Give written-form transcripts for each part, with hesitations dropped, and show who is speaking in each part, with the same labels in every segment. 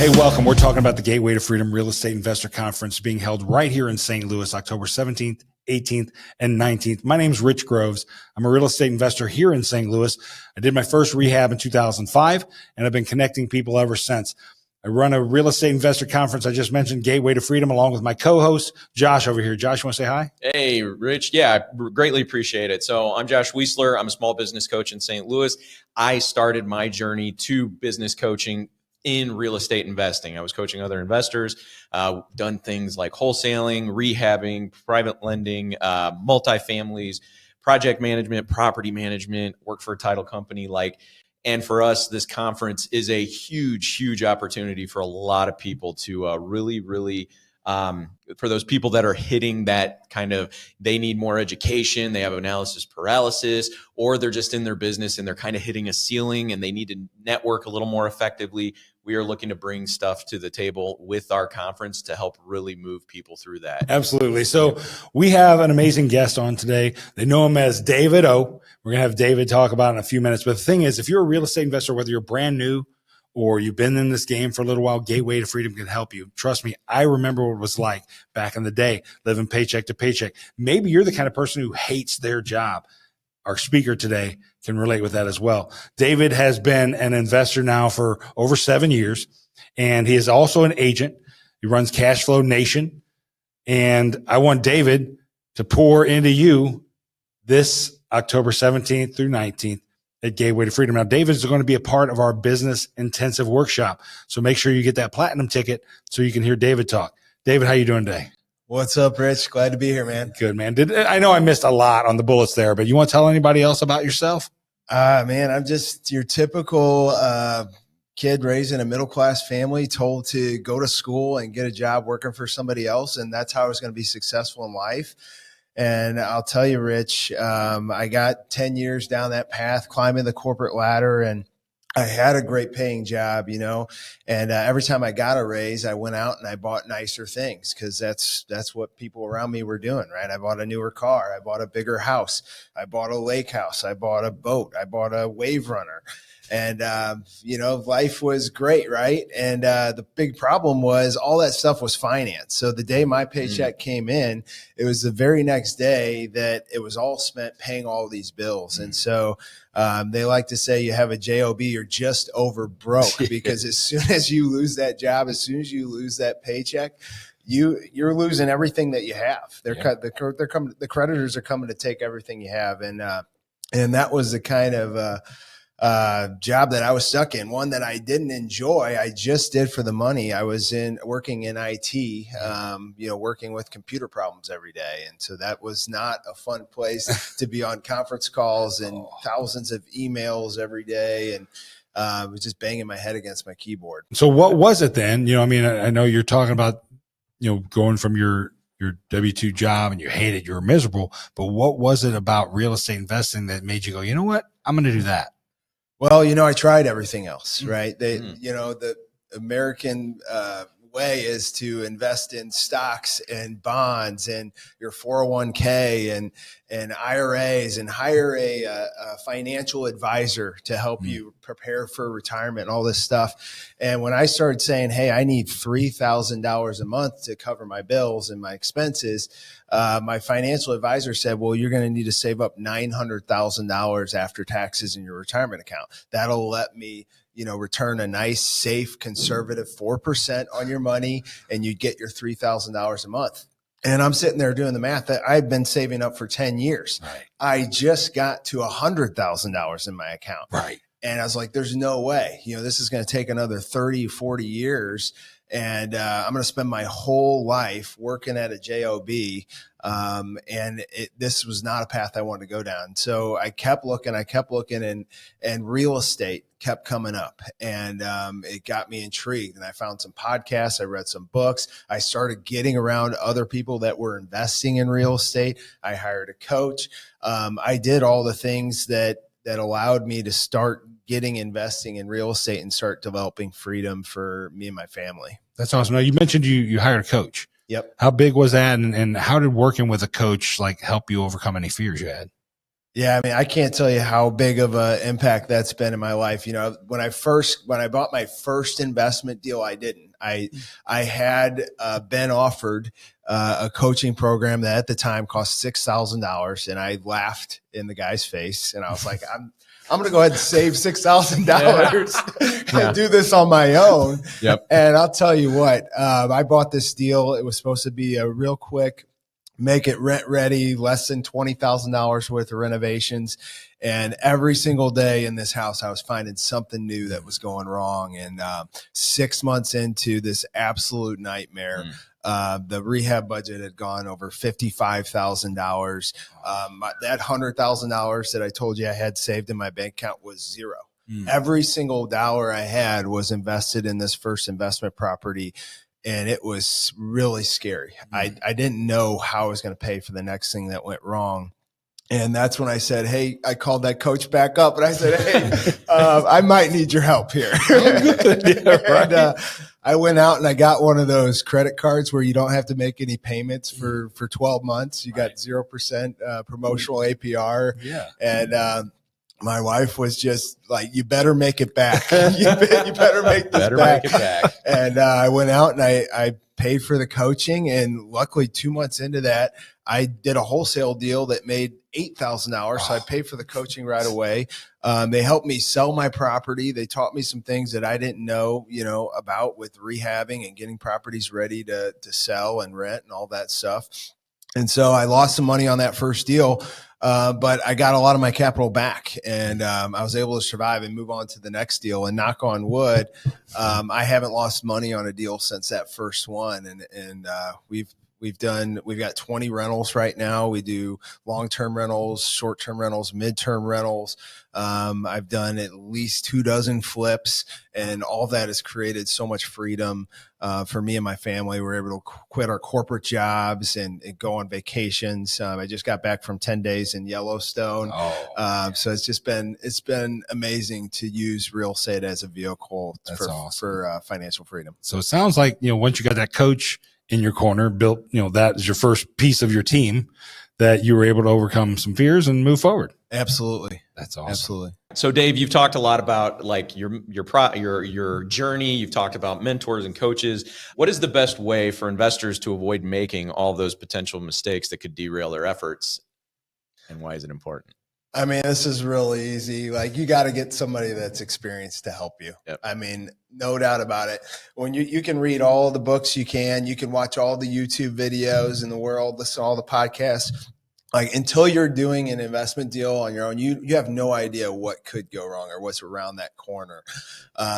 Speaker 1: Hey, welcome. We're talking about the Gateway to Freedom Real Estate Investor Conference being held right here in St. Louis, October 17th, 18th, and 19th. My name is Rich Groves. I'm a real estate investor here in St. Louis. I did my first rehab in 2005, and I've been connecting people ever since. I run a real estate investor conference. I just mentioned Gateway to Freedom along with my co-host, Josh over here. Josh, you want to say hi?
Speaker 2: Hey, Rich. Yeah, I greatly appreciate it. So I'm Josh Wiesler. I'm a small business coach in St. Louis. I started my journey to business coaching in real estate investing. I was coaching other investors, done things like wholesaling, rehabbing, private lending, multifamilies, project management, property management, worked for a title company. And for us, this conference is a huge opportunity for a lot of people to really for those people that are hitting that kind of, they need more education, they have analysis paralysis, or they're just in their business and they're kind of hitting a ceiling and they need to network a little more effectively. We are looking to bring stuff to the table with our conference to help really move people through that.
Speaker 1: Absolutely. So we have an amazing guest on today. They know him as David O. We're going to have David talk about it in a few minutes. But the thing is, if you're a real estate investor, whether you're brand new or you've been in this game for a little while, Gateway to Freedom can help you. Trust me, I remember what it was like back in the day, living paycheck to paycheck. Maybe you're the kind of person who hates their job. Our speaker today can relate with that as well. David has been an investor now for over 7 years, and he is also an agent. He runs Cashflow Nation. And I want David to pour into you this October 17th through 19th at Gateway to Freedom. Now, David is going to be a part of our business intensive workshop. So make sure you get that platinum ticket so you can hear David talk. David, how you doing today?
Speaker 3: What's up, Rich? Glad to be here, man.
Speaker 1: Good, man. I know I missed a lot on the bullets there, but you want to tell anybody else about yourself?
Speaker 3: Man, I'm just your typical kid raised in a middle-class family, told to go to school and get a job working for somebody else. And that's how I was going to be successful in life. And I'll tell you, Rich, I got 10 years down that path, climbing the corporate ladder, and I had a great paying job, and every time I got a raise, I went out and I bought nicer things because that's what people around me were doing, right? I bought a newer car. I bought a bigger house. I bought a lake house. I bought a boat. I bought a wave runner. And, life was great, right? And the big problem was all that stuff was financed. So the day my paycheck came in, it was the very next day that it was all spent paying all these bills. And so they like to say you have a job, you're just over broke, because as soon as you lose that job, as soon as you lose that paycheck, you're losing everything that you have. The creditors are coming to take everything you have. And that was the kind of job that I was stuck in, one that I didn't enjoy. I just did for the money. I was working in IT, working with computer problems every day. And so that was not a fun place to be on conference calls and thousands of emails every day. And was just banging my head against my keyboard.
Speaker 1: So what was it then? I know you're talking about, going from your W-2 job and you hated, you were miserable, but what was it about real estate investing that made you go, you know what, I'm going to do that?
Speaker 3: Well, I tried everything else, right? The American way is to invest in stocks and bonds and your 401k and IRAs, and hire a financial advisor to help you prepare for retirement and all this stuff. And when I started saying, hey, I need $3,000 a month to cover my bills and my expenses, my financial advisor said, well, you're going to need to save up $900,000 after taxes in your retirement account. That'll let me return a nice, safe, conservative 4% on your money, and you get your $3,000 a month. And I'm sitting there doing the math that I've been saving up for 10 years.
Speaker 1: Right.
Speaker 3: I just got to $100,000 in my account.
Speaker 1: Right.
Speaker 3: And I was like, there's no way, this is going to take another 30, 40 years. And I'm going to spend my whole life working at a job. This was not a path I wanted to go down. So I kept looking, and real estate kept coming up, and it got me intrigued. And I found some podcasts. I read some books. I started getting around other people that were investing in real estate. I hired a coach. I did all the things that allowed me to start investing in real estate and start developing freedom for me and my family.
Speaker 1: That's awesome. Now, you mentioned you hired a coach.
Speaker 3: Yep.
Speaker 1: How big was that? And how did working with a coach help you overcome any fears you had?
Speaker 3: Yeah, I mean, I can't tell you how big of an impact that's been in my life. You know, when I bought my first investment deal, I didn't. I had been offered a coaching program that at the time cost $6,000, and I laughed in the guy's face, and I was like, I'm going to go ahead and save $6,000 and do this on my own.
Speaker 2: Yep.
Speaker 3: And I'll tell you what, I bought this deal. It was supposed to be a real quick, make it rent ready, less than $20,000 worth of renovations. And every single day in this house, I was finding something new that was going wrong. And 6 months into this absolute nightmare, the rehab budget had gone over $55,000. That $100,000 that I told you I had saved in my bank account was zero. Every single dollar I had was invested in this first investment property. And it was really scary. I didn't know how I was going to pay for the next thing that went wrong. And that's when I said, hey, I called that coach back up and I said, hey, I might need your help here. And I went out and I got one of those credit cards where you don't have to make any payments for 12 months. You got 0% promotional APR.
Speaker 1: Yeah.
Speaker 3: And my wife was just like, you better make it back. You better make this back.
Speaker 2: Make it back.
Speaker 3: And I went out and I paid for the coaching. And luckily 2 months into that, I did a wholesale deal that made $8,000. So I paid for the coaching right away. They helped me sell my property. They taught me some things that I didn't know, about with rehabbing and getting properties ready to sell and rent and all that stuff. And so I lost some money on that first deal. But I got a lot of my capital back, and I was able to survive and move on to the next deal. And knock on wood, I haven't lost money on a deal since that first one. And we've got 20 rentals right now. We do long-term rentals, short-term rentals, mid-term rentals. I've done at least 24 flips, and all that has created so much freedom for me and my family. We're able to quit our corporate jobs and go on vacations. I just got back from 10 days in Yellowstone. So it's been amazing to use real estate as a vehicle for financial freedom.
Speaker 1: So it sounds like, once you got that coach in your corner, built, that is your first piece of your team, that you were able to overcome some fears and move forward.
Speaker 3: Absolutely.
Speaker 1: That's awesome.
Speaker 3: Absolutely.
Speaker 2: So Dave, you've talked a lot about like your journey. You've talked about mentors and coaches. What is the best way for investors to avoid making all those potential mistakes that could derail their efforts? And why is it important?
Speaker 3: I mean, this is really easy. Like, you got to get somebody that's experienced to help you.
Speaker 2: Yep.
Speaker 3: I mean, no doubt about it. When you can read all the books you can watch all the YouTube videos in the world, listen to all the podcasts. Like, until you're doing an investment deal on your own, you have no idea what could go wrong or what's around that corner.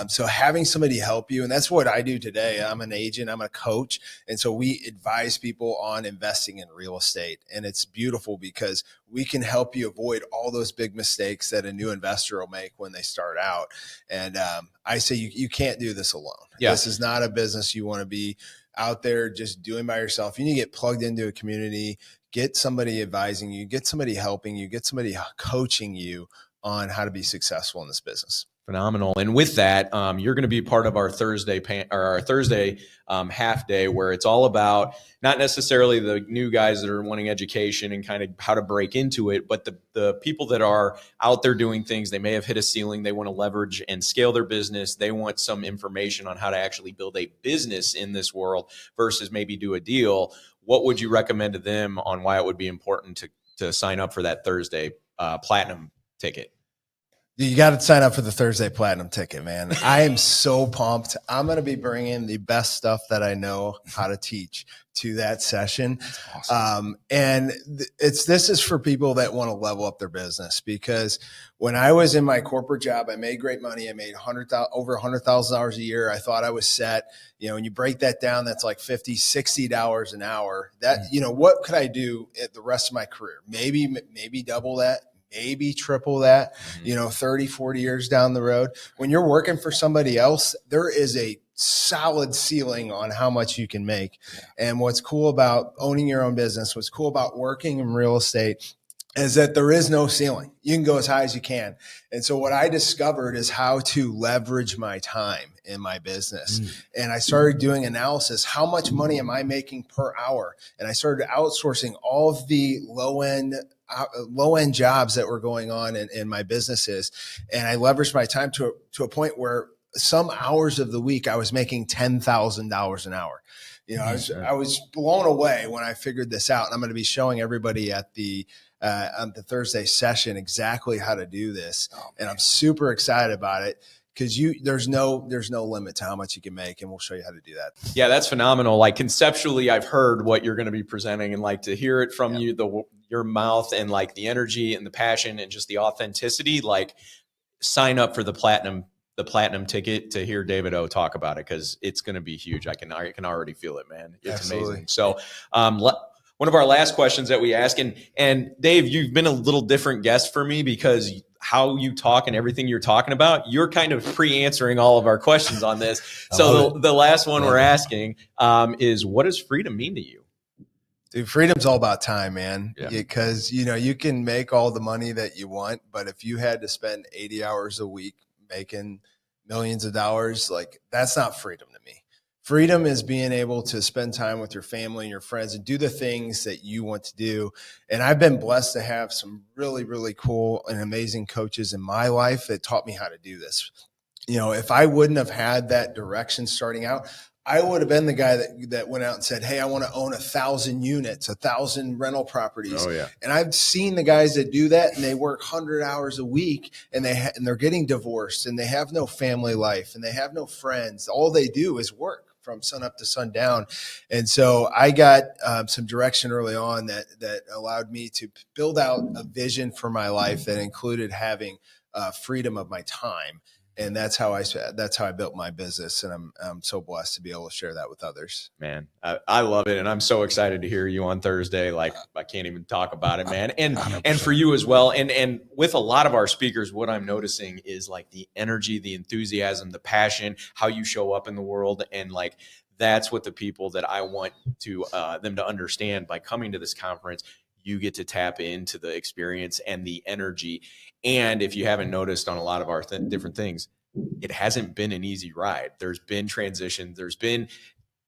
Speaker 3: So having somebody help you, and that's what I do today. I'm an agent, I'm a coach. And so we advise people on investing in real estate. And it's beautiful because we can help you avoid all those big mistakes that a new investor will make when they start out. And I say you can't do this alone. Yeah. This is not a business you want to be out there just doing by yourself. You need to get plugged into a community, get somebody advising you, get somebody helping you, get somebody coaching you on how to be successful in this business.
Speaker 2: Phenomenal. And with that, you're going to be part of our Thursday half day, where it's all about not necessarily the new guys that are wanting education and kind of how to break into it, but the people that are out there doing things. They may have hit a ceiling. They want to leverage and scale their business. They want some information on how to actually build a business in this world versus maybe do a deal. What would you recommend to them on why it would be important to sign up for that Thursday platinum ticket?
Speaker 3: You got to sign up for the Thursday Platinum ticket, man. I am so pumped. I'm going to be bringing the best stuff that I know how to teach to that session. That's awesome. And this is for people that want to level up their business, because when I was in my corporate job, I made great money. I made over $100,000 a year. I thought I was set. When you break that down, that's like $50, $60 an hour. That, what could I do at the rest of my career? Maybe double that. Maybe triple that, 30, 40 years down the road. When you're working for somebody else, there is a solid ceiling on how much you can make. And what's cool about owning your own business, what's cool about working in real estate, is that there is no ceiling. You can go as high as you can. And so what I discovered is how to leverage my time in my business. And I started doing analysis. How much money am I making per hour? And I started outsourcing all of the low-end low end jobs that were going on in my businesses. And I leveraged my time to a point where some hours of the week I was making $10,000 an hour. I was blown away when I figured this out. And I'm going to be showing everybody at on the Thursday session exactly how to do this. And I'm super excited about it, because there's no limit to how much you can make, and we'll show you how to do that.
Speaker 2: Yeah, that's phenomenal. Like, conceptually, I've heard what you're going to be presenting, and like to hear it from your mouth, and like the energy and the passion and just the authenticity. Like, sign up for the platinum ticket to hear David O talk about it, because it's going to be huge. I can already feel it, man. It's Absolutely amazing. So, one of our last questions that we ask, and Dave, you've been a little different guest for me, because how you talk and everything you're talking about, you're kind of pre-answering all of our questions on this. So the last one we're asking is, what does freedom mean to you?
Speaker 3: Dude, freedom's all about time, man. Because, you can make all the money that you want, but if you had to spend 80 hours a week making millions of dollars, like, that's not freedom to me. Freedom is being able to spend time with your family and your friends and do the things that you want to do. And I've been blessed to have some really, really cool and amazing coaches in my life that taught me how to do this. If I wouldn't have had that direction starting out, I would have been the guy that went out and said, hey, I want to own 1,000 units, 1,000 rental properties.
Speaker 2: Oh, yeah.
Speaker 3: And I've seen the guys that do that, and they work 100 hours a week, and they're getting divorced, and they have no family life, and they have no friends. All they do is work from sun up to sundown. And so I got some direction early on that allowed me to build out a vision for my life that included having freedom of my time. And that's how I built my business. And I'm so blessed to be able to share that with others.
Speaker 2: Man, I love it. And I'm so excited to hear you on Thursday. Like, I can't even talk about it, man. And 100%. And for you as well. And with a lot of our speakers, what I'm noticing is like the energy, the enthusiasm, the passion, how you show up in the world. And like, that's what the people that I want to them to understand by coming to this conference. You get to tap into the experience and the energy. And if you haven't noticed on a lot of our different things, it hasn't been an easy ride. There's been transition. There's been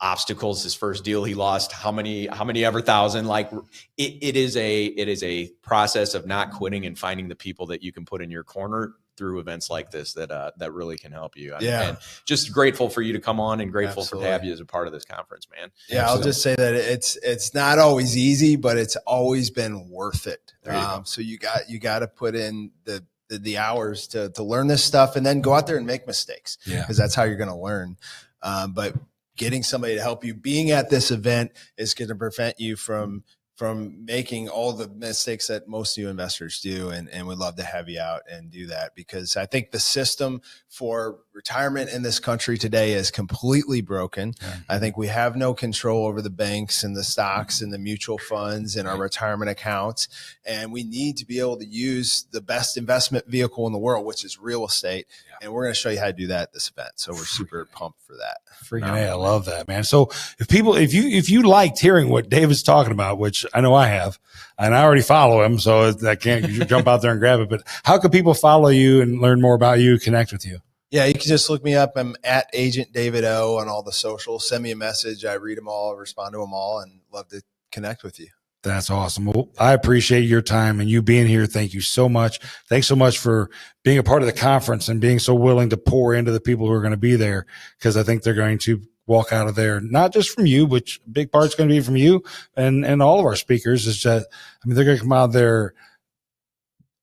Speaker 2: obstacles. His first deal, he lost how many ever thousand. Like, it is a process of not quitting and finding the people that you can put in your corner through events like this that really can help you. And just grateful for you to come on, and grateful to have you as a part of this conference, man.
Speaker 3: Yeah, I'll just say that it's not always easy, but it's always been worth it. So you got to put in the hours to learn this stuff, and then go out there and make mistakes, because that's how you're going to learn. But getting somebody to help you, being at this event, is going to prevent you from making all the mistakes that most new investors do. And we'd love to have you out and do that, because I think the system for retirement in this country today is completely broken. I think we have no control over the banks and the stocks and the mutual funds and our retirement accounts. And we need to be able to use the best investment vehicle in the world, which is real estate. And we're going to show you how to do that at this event. So we're super pumped for that.
Speaker 1: Freaking A, I love that, man. So if you liked hearing what David's talking about, which I know I have, and I already follow him, so I can't jump out there and grab it. But how can people follow you and learn more about you, connect with you?
Speaker 3: Yeah, you can just look me up. I'm at Agent David O on all the socials. Send me a message. I read them all, respond to them all, and love to connect with you.
Speaker 1: That's awesome. Well, I appreciate your time and you being here. Thank you so much. Thanks so much for being a part of the conference and being so willing to pour into the people who are going to be there, because I think they're going to walk out of there, not just from you, which a big part's going to be from you and all of our speakers. Is that, they're going to come out there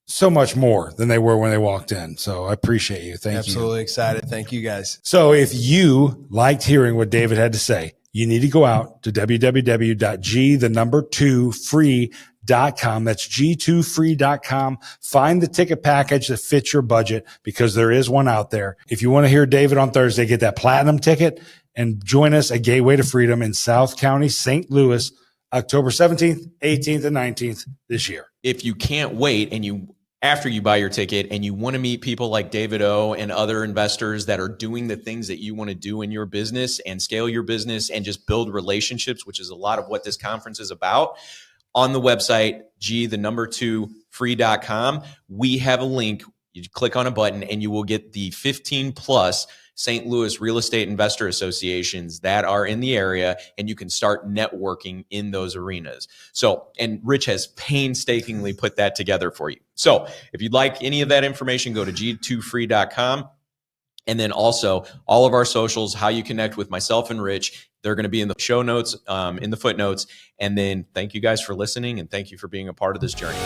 Speaker 1: so much more than they were when they walked in. So I appreciate you. Thank you.
Speaker 3: Absolutely excited. Thank you, guys.
Speaker 1: So if you liked hearing what David had to say, you need to go out to www.g2free.com. That's g2free.com. Find the ticket package that fits your budget, because there is one out there. If you want to hear David on Thursday, get that platinum ticket and join us at Gateway to Freedom in South County, St. Louis, October 17th, 18th, and 19th this year.
Speaker 2: If you can't wait, and after you buy your ticket and you want to meet people like David O and other investors that are doing the things that you want to do in your business and scale your business and just build relationships, which is a lot of what this conference is about, on the website, free.com, we have a link. You click on a button and you will get the 15 plus St. Louis real estate investor associations that are in the area, and you can start networking in those arenas. So, and Rich has painstakingly put that together for you. So if you'd like any of that information, go to g2free.com. And then also all of our socials, how you connect with myself and Rich, they're going to be in the show notes, in the footnotes. And then thank you guys for listening, and thank you for being a part of this journey.